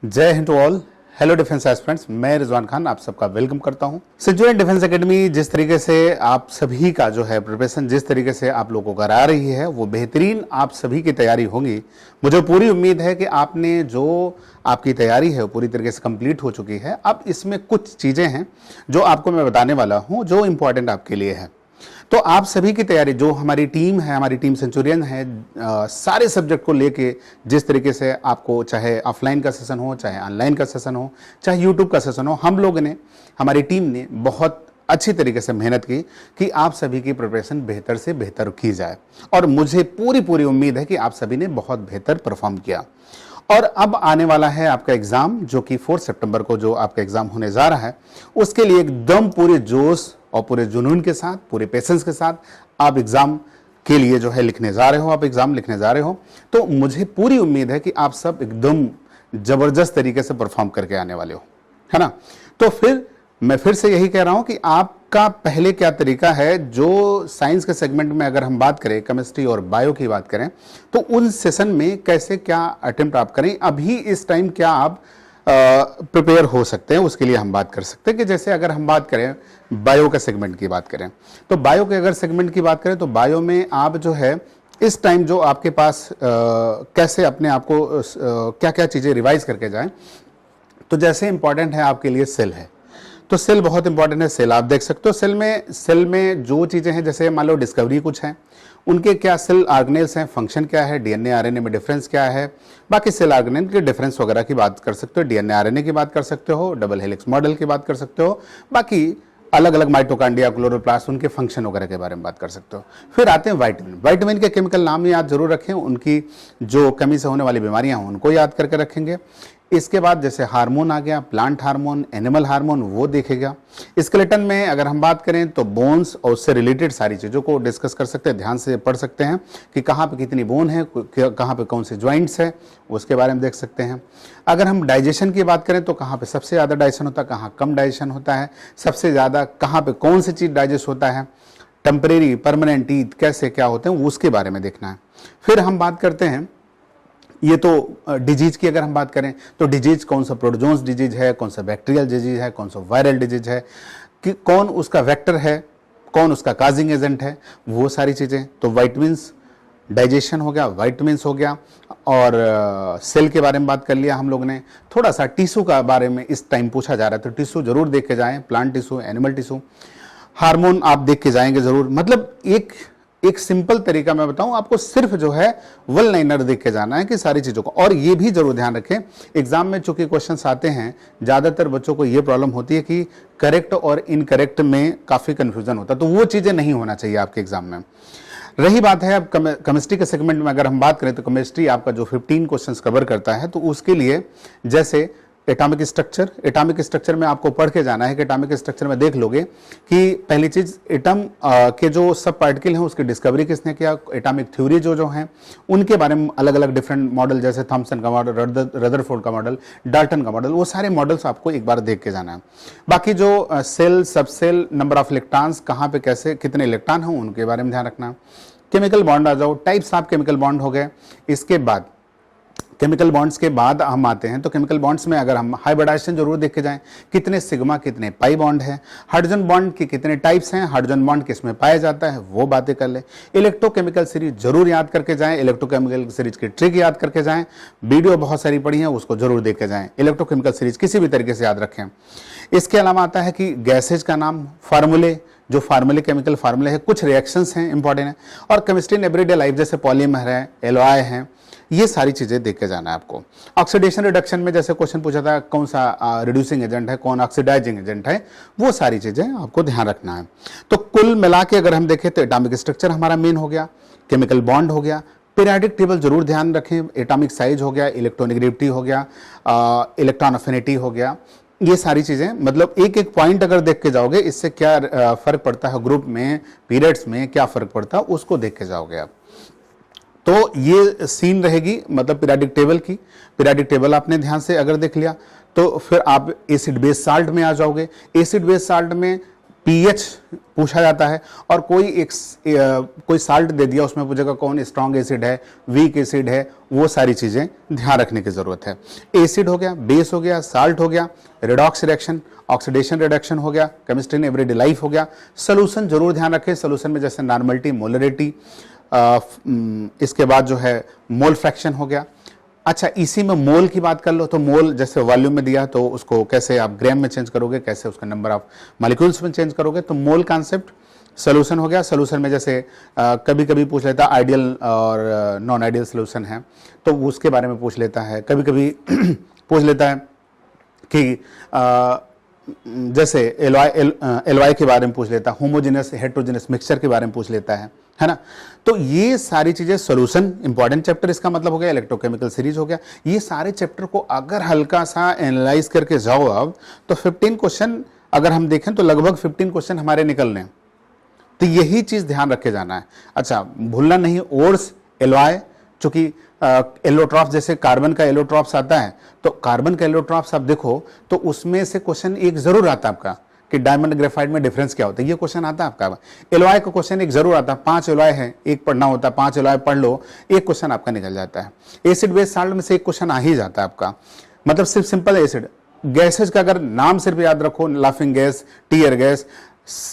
जय Hind to all. Hello defence aspirants, मैं रिजवान खान आप सबका वेलकम करता हूं। सेंचुरियन डिफेंस एकेडमी जिस तरीके से आप सभी का जो है प्रिपरेशन जिस तरीके से आप लोगों को करा रही है वो बेहतरीन आप सभी की तैयारी होगी। मुझे पूरी उम्मीद है कि आपने जो आपकी तैयारी है वो पूरी तरीके से कंप्लीट हो चुकी है। अब इसमें कुछ चीज़ें हैं जो आपको मैं बताने वाला हूँ जो इम्पोर्टेंट आपके लिए है। तो आप सभी की तैयारी, जो हमारी टीम है, हमारी टीम सेंचुरियन है, सारे सब्जेक्ट को लेके जिस तरीके से आपको, चाहे ऑफलाइन का सेशन हो, चाहे ऑनलाइन का सेशन हो, चाहे यूट्यूब का सेशन हो, हम लोगों ने, हमारी टीम ने बहुत अच्छी तरीके से मेहनत की कि आप सभी की प्रिपरेशन बेहतर से बेहतर की जाए। और मुझे पूरी उम्मीद है कि आप सभी ने बहुत बेहतर परफॉर्म किया। और अब आने वाला है आपका एग्जाम, जो कि 4 सितंबर को जो आपका एग्जाम होने जा रहा है, उसके लिए एकदम पूरे जोश और पूरे जुनून के साथ, पूरे पेशेंस के साथ आप एग्जाम के लिए जो है लिखने जा रहे हो, आप एग्जाम लिखने जा रहे हो। तो मुझे पूरी उम्मीद है कि आप सब एकदम जबरदस्त तरीके से परफॉर्म करके आने वाले हो, है ना। तो फिर मैं फिर से यही कह रहा हूं कि आपका पहले क्या तरीका है, जो साइंस के सेगमेंट में अगर हम बात करें, केमिस्ट्री और बायो की बात करें, तो उन सेशन में कैसे क्या अटेम्प्ट आप करें, अभी इस टाइम क्या आप प्रिपेयर हो सकते हैं, उसके लिए हम बात कर सकते हैं। कि जैसे अगर हम बात करें बायो के सेगमेंट की बात करें, तो बायो के अगर सेगमेंट की बात करें तो बायो में आप जो है इस टाइम जो आपके पास कैसे अपने आप को क्या क्या चीज़ें रिवाइज करके जाएं। तो जैसे इंपॉर्टेंट है आपके लिए सेल है, तो सेल बहुत इंपॉर्टेंट है। सेल आप देख सकते हो, सेल में जो चीज़ें हैं, जैसे मान लो डिस्कवरी कुछ है, उनके क्या सेल ऑर्गेनेल्स हैं, फंक्शन क्या है, डीएनए आरएनए में डिफरेंस क्या है, बाकी सेल ऑर्गेनेल के डिफरेंस वगैरह की बात कर सकते हो, डीएनए आरएनए की बात कर सकते हो, डबल हेलिक्स मॉडल की बात कर सकते हो, बाकी अलग अलग माइटोकॉन्ड्रिया, क्लोरोप्लास्ट, उनके फंक्शन वगैरह के बारे में बात कर सकते हो। फिर आते हैं वाइटामिन। वाइटामिन के केमिकल नाम याद जरूर रखें, उनकी जो कमी से होने वाली बीमारियां हैं उनको याद करके रखेंगे। इसके बाद जैसे हार्मोन आ गया, प्लांट हार्मोन, एनिमल हार्मोन, वो देखेगा। स्केलेटन में अगर हम बात करें तो बोन्स और उससे रिलेटेड सारी चीज़ों को डिस्कस कर सकते हैं, ध्यान से पढ़ सकते हैं कि कहाँ पे कितनी बोन है, कहाँ पे कौन से ज्वाइंट्स है, उसके बारे में देख सकते हैं। अगर हम डाइजेशन की बात करें तो कहाँ पे सबसे ज़्यादा डाइजेशन होता है, कहाँ कम डाइजेशन होता है, सबसे ज़्यादा कहाँ पे कौन सी चीज़ डाइजेस्ट होता है, टेम्परेरी परमानेंट टीथ कैसे क्या होते हैं, उसके बारे में देखना है। फिर हम बात करते हैं, ये तो डिजीज की अगर हम बात करें तो डिजीज कौन सा प्रोटोजोन्स डिजीज है, कौन सा बैक्टीरियल डिजीज है, कौन सा वायरल डिजीज है, कि कौन उसका वेक्टर है, कौन उसका काजिंग एजेंट है, वो सारी चीज़ें। तो वाइटमिन्स, डाइजेशन हो गया, वाइटमिन्स हो गया, और सेल के बारे में बात कर लिया हम लोग ने। थोड़ा सा टिश्यू का बारे में इस टाइम पूछा जा रहा है, तो टिश्यू जरूर देख के जाएं, plant tissue, animal tissue, hormone आप देख के जाएंगे जरूर। मतलब एक सिंपल तरीका मैं बताऊं आपको, सिर्फ जो है वन लाइनर देख के जाना है कि सारी चीजों को। और ये भी जरूर ध्यान रखें, एग्जाम में चूंकि क्वेश्चंस आते हैं, ज्यादातर बच्चों को ये प्रॉब्लम होती है कि करेक्ट और इनकरेक्ट में काफी कंफ्यूजन होता है, तो वो चीजें नहीं होना चाहिए आपके एग्जाम में। रही बात है अब केमिस्ट्री के सेगमेंट में अगर हम बात करें तो केमिस्ट्री आपका जो 15 क्वेश्चंस कवर करता है, तो उसके लिए जैसे एटॉमिक स्ट्रक्चर में आपको पढ़ के जाना है कि एटॉमिक स्ट्रक्चर में देख लोगे कि पहली चीज एटम के जो सब पार्टिकल हैं उसकी डिस्कवरी किसने किया, एटॉमिक थ्योरी जो हैं उनके बारे में अलग अलग डिफरेंट मॉडल, जैसे थॉमसन का मॉडल, रदरफोर्ड का मॉडल, डाल्टन का मॉडल, वो सारे मॉडल्स आपको एक बार देख के जाना है। बाकी जो सेल, सब सेल, नंबर ऑफ इलेक्ट्रॉन्स, कहाँ पे कैसे कितने इलेक्ट्रॉन हैं उनके बारे में ध्यान रखना। केमिकल बॉन्ड आ जाओ, टाइप्स ऑफ केमिकल बॉन्ड हो गए। इसके बाद केमिकल बॉन्ड्स के बाद हम आते हैं, तो केमिकल बॉन्ड्स में अगर हम हाइब्रिडाइजेशन जरूर देख के जाएं, कितने सिग्मा कितने पाई बॉन्ड है, हाइड्रोजन बॉन्ड के कितने टाइप्स हैं, हाइड्रोजन बॉन्ड किसमें पाया जाता है, वो बातें कर ले। इलेक्ट्रोकेमिकल सीरीज जरूर याद करके जाएं, इलेक्ट्रोकेमिकल सीरीज की ट्रिक याद करके जाएं, वीडियो बहुत सारी पड़ी है उसको जरूर देख के जाएं। इलेक्ट्रोकेमिकल सीरीज किसी भी तरीके से याद रखें। इसके अलावा आता है कि गैसेज का नाम, फार्मूले, जो फार्मूले केमिकल फार्मूले है, कुछ रिएक्शंस हैं इंपॉर्टेंट है, और केमिस्ट्री इन एवरीडे लाइफ जैसे पॉलीमर है, एलॉय है, ये सारी चीजें देख के जाना है आपको। ऑक्सीडेशन रिडक्शन में जैसे क्वेश्चन पूछा था कौन सा रिड्यूसिंग एजेंट है, कौन ऑक्सीडाइजिंग एजेंट है, वो सारी चीजें आपको ध्यान रखना है। तो कुल मिला के अगर हम देखें तो एटॉमिक स्ट्रक्चर हमारा मेन हो गया, केमिकल बॉन्ड हो गया, पीरियोडिक टेबल जरूर ध्यान रखें, एटॉमिक साइज हो गया, इलेक्ट्रोनेगेटिविटी हो गया, इलेक्ट्रॉन अफिनिटी हो गया, ये सारी चीजें। मतलब एक एक पॉइंट अगर देख के जाओगे इससे क्या फर्क पड़ता है, ग्रुप में, पीरियड्स में क्या फर्क पड़ता है, उसको देख के जाओगे आप। तो ये सीन रहेगी मतलब पीरियोडिक टेबल की। पीरियोडिक टेबल आपने ध्यान से अगर देख लिया तो फिर आप एसिड बेस साल्ट में आ जाओगे। एसिड बेस साल्ट में पीएच पूछा जाता है, और कोई साल्ट दे दिया, उसमें पूछेगा कौन स्ट्रॉन्ग एसिड है, वीक एसिड है, वो सारी चीजें ध्यान रखने की जरूरत है। एसिड हो गया, बेस हो गया, साल्ट हो गया, रिडॉक्स रिएक्शन, ऑक्सीडेशन रिडक्शन हो गया, केमिस्ट्री इन एवरीडे लाइफ हो गया। सोल्यूशन जरूर ध्यान रखें, सोल्यूशन में जैसे नॉर्मलिटी, मोलरिटी, इसके बाद जो है मोल फ्रैक्शन हो गया। अच्छा, इसी में मोल की बात कर लो तो मोल जैसे वॉल्यूम में दिया तो उसको कैसे आप ग्राम में चेंज करोगे, कैसे उसका नंबर ऑफ मॉलिक्यूल्स में चेंज करोगे, तो मोल कॉन्सेप्ट सोल्यूशन हो गया। सोल्यूशन में जैसे कभी कभी पूछ लेता है आइडियल और नॉन आइडियल सोल्यूशन है तो उसके बारे में पूछ लेता है। कभी कभी पूछ लेता है कि जैसे एलवाई के बारे में पूछ लेता है, होमोजेनस हेट्रोजेनस मिक्सचर के बारे में पूछ लेता है ना। तो ये सारी चीजें सोल्यूशन इंपॉर्टेंट चैप्टर इसका मतलब हो गया, इलेक्ट्रोकेमिकल सीरीज हो गया। ये सारे चैप्टर को अगर हल्का सा एनालाइज करके जाओ अब तो 15 क्वेश्चन अगर हम देखें तो लगभग 15 क्वेश्चन हमारे निकल रहे हैं। तो यही चीज ध्यान रखे जाना है। अच्छा, भूलना नहीं ओर्स एलवाई, चूंकि एलोट्रॉप्स जैसे कार्बन का एलोट्रॉप्स आता है तो कार्बन का एलोट्रॉप्स आप देखो तो उसमें से क्वेश्चन एक जरूर आता है आपका कि डायमंड ग्रेफाइट में डिफरेंस क्या होता है, ये क्वेश्चन आता है आपका। एलॉय का क्वेश्चन एक जरूर आता है, 5 एलॉय है, एक पढ़ना होता है, 5 एलॉय पढ़ लो, एक क्वेश्चन आपका निकल जाता है। एसिड बेस साल्ट में से एक क्वेश्चन आ ही जाता है आपका, मतलब सिर्फ सिंपल एसिड। गैसेज का अगर नाम सिर्फ याद रखो, लाफिंग गैस, टीयर गैस,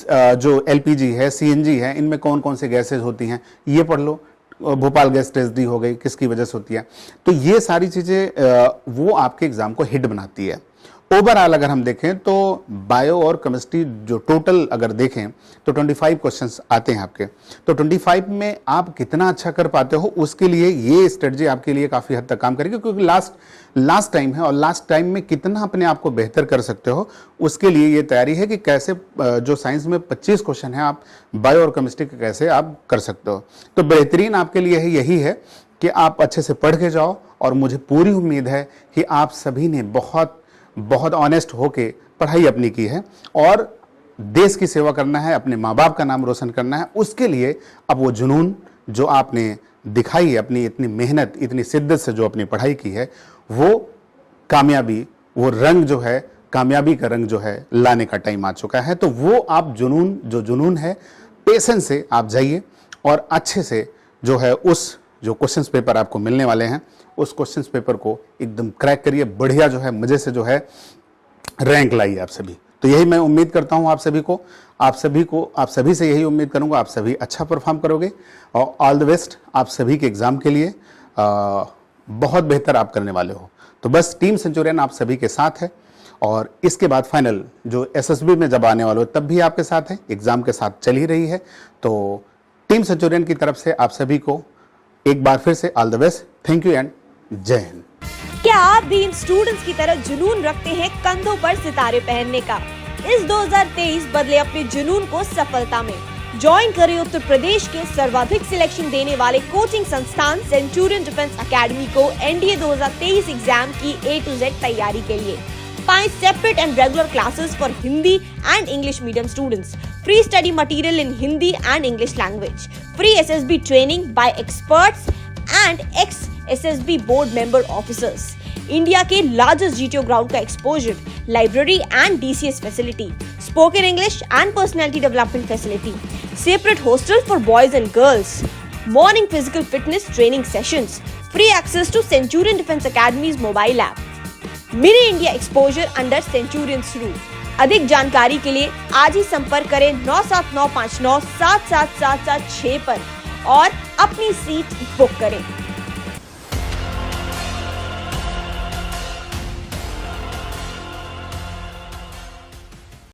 जो एलपीजी है, सीएनजी है, इनमें कौन कौन से गैसेज होती हैं ये पढ़ लो। भोपाल गैस ट्रेजेडी हो गई, किसकी वजह से होती है, तो ये सारी चीजें वो आपके एग्जाम को हिट बनाती है। ओवरऑल अगर हम देखें तो बायो और केमिस्ट्री जो टोटल अगर देखें तो 25 क्वेश्चंस आते हैं आपके। तो 25 में आप कितना अच्छा कर पाते हो उसके लिए ये स्ट्रेटजी आपके लिए काफी हद तक काम करेगी, क्योंकि लास्ट टाइम है और लास्ट टाइम में कितना अपने आप को बेहतर कर सकते हो उसके लिए ये तैयारी है कि कैसे जो साइंस में 25 क्वेश्चन है आप बायो और केमिस्ट्री के कैसे आप कर सकते हो। तो बेहतरीन आपके लिए यही है कि आप अच्छे से पढ़ के जाओ, और मुझे पूरी उम्मीद है कि आप सभी ने बहुत ऑनेस्ट होके पढ़ाई अपनी की है और देश की सेवा करना है, अपने माँ बाप का नाम रोशन करना है। उसके लिए अब वो जुनून जो आपने दिखाई है, अपनी इतनी मेहनत, इतनी शिद्दत से जो अपनी पढ़ाई की है, वो कामयाबी, वो रंग जो है, कामयाबी का रंग जो है लाने का टाइम आ चुका है। तो वो आप जुनून है, पेशेंस से आप जाइए और अच्छे से जो है उस जो क्वेश्चंस पेपर आपको मिलने वाले हैं उस क्वेश्चंस पेपर को एकदम क्रैक करिए, बढ़िया जो है मजे से जो है रैंक लाइए आप सभी। तो यही मैं उम्मीद करता हूं आप सभी से यही उम्मीद करूंगा, आप सभी अच्छा परफॉर्म करोगे और ऑल द बेस्ट आप सभी के एग्जाम के लिए। बहुत बेहतर आप करने वाले हो। तो बस टीम सेंचुरियन आप सभी के साथ है और इसके बाद फाइनल जो एसएसबी में जब आने वाले हो तब भी आपके साथ है, एग्जाम के साथ चल ही रही है। तो टीम सेंचुरियन की तरफ से आप सभी को एक बार फिर से all the best, thank you and जय हिंद। क्या आप भी इन स्टूडेंट्स की तरह जुनून रखते हैं कंधों पर सितारे पहनने का? इस 2023 बदले अपने जुनून को सफलता में। ज्वाइन करें उत्तर प्रदेश के सर्वाधिक सिलेक्शन देने वाले कोचिंग संस्थान सेंचुरियन डिफेंस एकेडमी को एनडीए 2023 एग्जाम की A to Z तैयारी के लिए। पाएं separate and regular classes for Hindi and English medium students, free study material in Hindi and English language, free SSB training bye experts and x SSB board member officers, India के largest GTO ground का exposure, library and DCS facility, spoken English and personality development facility, separate hostel for boys and girls, morning physical fitness training sessions, free access to centurion defence academies mobile app, mini India exposure under centurions rule. अधिक जानकारी के लिए आज ही संपर्क करें 97959 77776 पर और अपनी सीट बुक करें।